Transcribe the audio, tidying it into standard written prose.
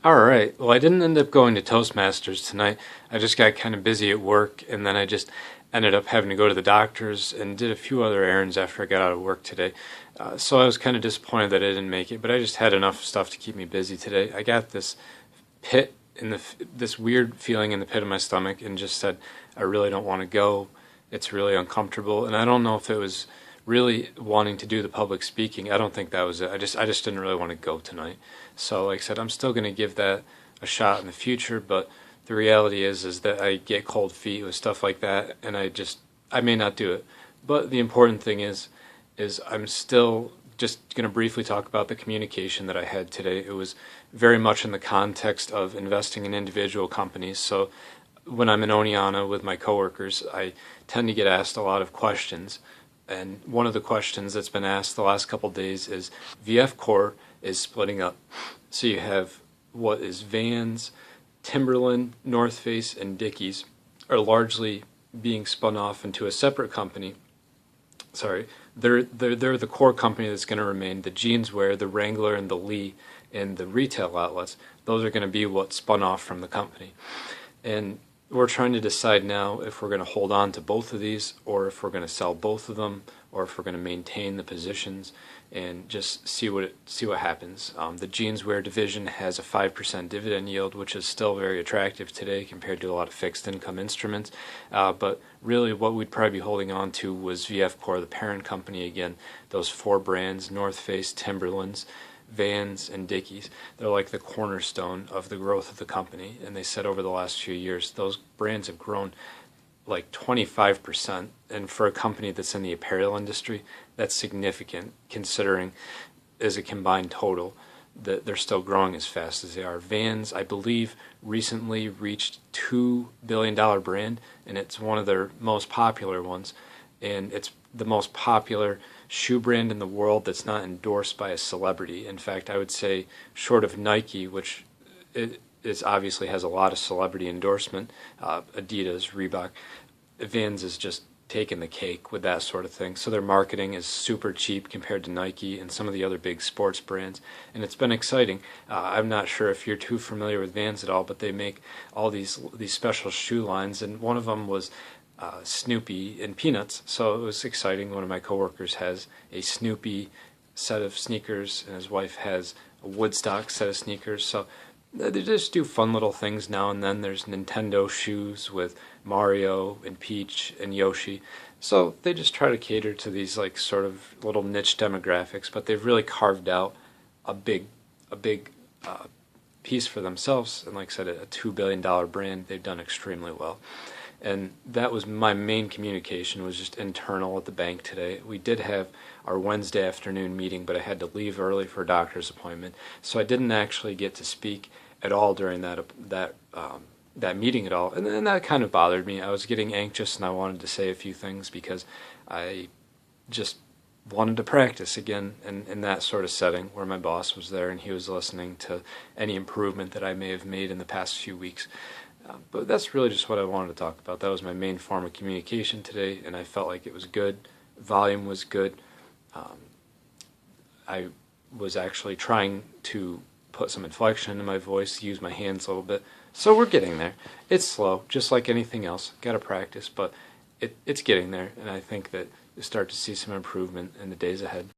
All right. Well, I didn't end up going to Toastmasters tonight. I just got kind of busy at work, and then I just ended up having to go to the doctor's and did a few other errands after I got out of work today. So I was kind of disappointed that I didn't make it, but I just had enough stuff to keep me busy today. I got this pit in this weird feeling in the pit of my stomach, and just said I really don't want to go. It's really uncomfortable, and I don't know if it was really wanting to do the public speaking. I don't think that was it. I just didn't really want to go tonight. So like I said, I'm still going to give that a shot in the future, but the reality is that I get cold feet with stuff like that, and I may not do it. But the important thing is I'm still just going to briefly talk about the communication that I had today. It was very much in the context of investing in individual companies. So when I'm in Oneonta with my coworkers, I tend to get asked a lot of questions. And one of the questions that's been asked the last couple of days is VF Corp is splitting up. So you have what is Vans, Timberland, North Face, and Dickies are largely being spun off into a separate company. Sorry, they're the core company that's going to remain. The Jeanswear, the Wrangler, and the Lee, and the retail outlets, those are going to be what spun off from the company. And we're trying to decide now if we're going to hold on to both of these, or if we're going to sell both of them, or if we're going to maintain the positions and just see what happens. The Jeanswear division has a 5% dividend yield, which is still very attractive today compared to a lot of fixed income instruments. But really, what we'd probably be holding on to was VF Corp, the parent company. Again, those four brands: North Face, Timberlands, Vans, and Dickies. They're like the cornerstone of the growth of the company, and they said over the last few years those brands have grown like 25%, and for a company that's in the apparel industry, that's significant considering as a combined total that they're still growing as fast as they are. Vans, I believe, recently reached $2 billion brand, and it's one of their most popular ones, and it's the most popular shoe brand in the world that's not endorsed by a celebrity. In fact, I would say, short of Nike, which it obviously has a lot of celebrity endorsement, Adidas, Reebok, Vans is just taking the cake with that sort of thing. So their marketing is super cheap compared to Nike and some of the other big sports brands, and it's been exciting. I'm not sure if you're too familiar with Vans at all, but they make all these special shoe lines, and one of them was Snoopy and Peanuts. So it was exciting. One of my coworkers has a Snoopy set of sneakers, and his wife has a Woodstock set of sneakers. So they just do fun little things now and then. There's Nintendo shoes with Mario and Peach and Yoshi. So they just try to cater to these like sort of little niche demographics, but they've really carved out a big piece for themselves. And like I said, a $2 billion brand, they've done extremely well. And that was my main communication, was just internal at the bank today. We did have our Wednesday afternoon meeting, but I had to leave early for a doctor's appointment, so I didn't actually get to speak at all during that meeting at all, and that kind of bothered me. I was getting anxious, and I wanted to say a few things because I just wanted to practice again in that sort of setting where my boss was there and he was listening to any improvement that I may have made in the past few weeks. But that's really just what I wanted to talk about. That was my main form of communication today, and I felt like it was good. Volume was good. I was actually trying to put some inflection in my voice, use my hands a little bit. So we're getting there. It's slow, just like anything else. Got to practice, but it's getting there, and I think that you start to see some improvement in the days ahead.